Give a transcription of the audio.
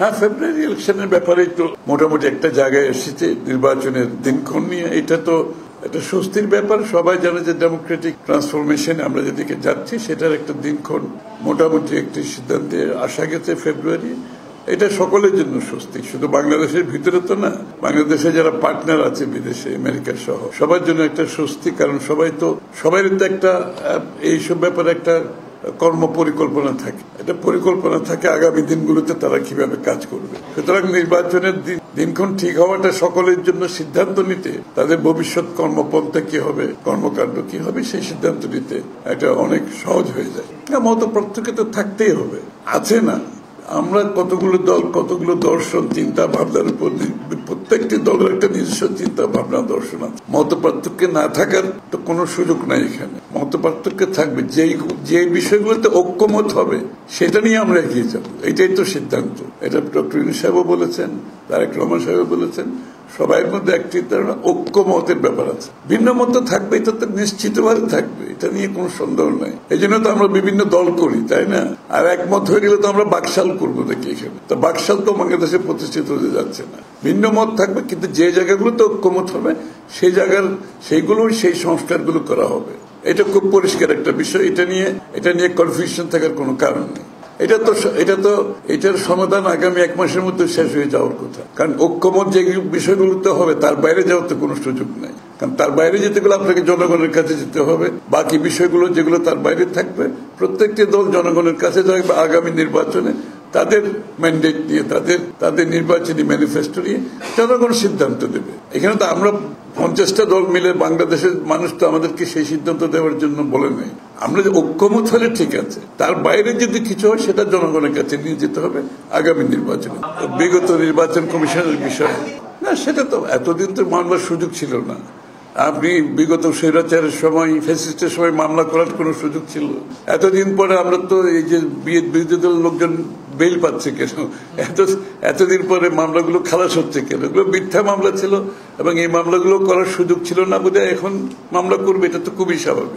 হ্যাঁ, ফেব্রুয়ারি ইলেকশনের ব্যাপারে একটু মোটামুটি একটা জায়গায় এসেছে নির্বাচনের দিনক্ষণ নিয়ে। এটা তো একটা স্বস্তির ব্যাপার। সবাই জানে যে ডেমোক্রেটিক ট্রান্সফরমেশন আমরা যেদিকে যাচ্ছি সেটার একটা দিনক্ষণ মোটামুটি একটি সিদ্ধান্তে আসা গেছে ফেব্রুয়ারি। এটা সকলের জন্য স্বস্তি, শুধু বাংলাদেশের ভিতরে তো না, বাংলাদেশে যারা পার্টনার আছে বিদেশে, আমেরিকা সহ সবার জন্য একটা স্বস্তি। কারণ সবাই তো একটা এইসব ব্যাপারে একটা কর্ম পরিকল্পনা থাকে, একটা পরিকল্পনা থাকে আগামী দিনগুলোতে তারা কিভাবে কাজ করবে। সুতরাং নির্বাচনের দিনক্ষণ ঠিক হওয়াটা সকলের জন্য সিদ্ধান্ত নিতে, তাদের ভবিষ্যৎ কর্মপন্থা কি হবে, কর্মকাণ্ড কি হবে, সেই সিদ্ধান্ত নিতে এটা অনেক সহজ হয়ে যায়। মত পার্থক্য তো থাকতেই হবে, আছে না? আমরা কতগুলো দল, কতগুলো দর্শন, চিন্তা ভাবনার উপর প্রত্যেকটি দলের একটা নিজস্ব চিন্তা ভাবনা, দর্শন আছে। মত পার্থক্য না থাকার তো কোনো সুযোগ নাই এখানে। মত পার্থক্য থাকবে, যে বিষয়গুলোতে ঐক্যমত হবে সেটা নিয়ে আমরা এগিয়ে যাব, এটাই তো সিদ্ধান্ত। এটা ডক্টর ইউনূস সাহেবও বলেছেন, তারেক রহমান সাহেবও বলেছেন। সবাই মধ্যে একটি ধারণা ঐক্যমতের ব্যাপার আছে। ভিন্ন মত থাকবে, এটা তো নিশ্চিতভাবে থাকবে, এটা নিয়ে কোনো সন্দেহ নাই। এই জন্য তো আমরা বিভিন্ন দল করি, তাই না? আর একমত হয়ে গেলে তো আমরা বাকশাল করবো দেখি এখানে। তো বাকশাল তো বাংলাদেশে প্রতিষ্ঠিত হতে যাচ্ছে না। ভিন্ন মত থাকবে, কিন্তু যে জায়গাগুলোতে ঐক্যমত হবে সেই সেই সংস্কারগুলো করা হবে। এটা খুব পরিষ্কার একটা বিষয়। এটা নিয়ে কনফিউশন থাকার কোনো কারণ নেই। এটার সমাধান আগামী 1 মাসের মধ্যে শেষ হয়ে যাওয়ার কথা। কারণ ঐক্যমত যে বিষয়গুলোতে হবে তার বাইরে যাওয়ার তো কোনো সুযোগ নাই। কারণ তার বাইরে যেতে গেলে আপনাকে জনগণের কাছে যেতে হবে। বাকি বিষয়গুলো যেগুলো তার বাইরে থাকবে, প্রত্যেকটি দল জনগণের কাছে যাবে আগামী নির্বাচনে তাদের ম্যান্ডেট নিয়ে, তাদের নির্বাচনী ম্যানিফেস্টো নিয়ে জনগণ সিদ্ধান্ত দেবে। এখানে তো আমরা 50টা দল মিলে, বাংলাদেশের মানুষ তো আমাদেরকে সেই সিদ্ধান্ত দেওয়ার জন্য বলে নাই। আমরা যে ঐক্যমত হলে ঠিক আছে, তার বাইরে যদি কিছু হয় সেটা জনগণের কাছে নিয়ে যেতে হবে আগামী নির্বাচনে। বিগত নির্বাচন কমিশনের বিষয় না, সেটা তো এতদিন তো মামলার সুযোগ ছিল না। আপনি বিগত স্বৈরাচারের সময়, ফ্যাসিস্টের সময় মামলা করার কোনো সুযোগ ছিল? এতদিন পরে আমরা তো এই যে বিরোধী দলের লোকজন বেল পাচ্ছে কেন, এতদিন পরে মামলাগুলো খালাস হচ্ছে কেন? এগুলো মিথ্যা মামলা ছিল এবং এই মামলাগুলো করার সুযোগ ছিল না বোধহয় এখন মামলা করবে, এটা তো খুবই স্বাভাবিক।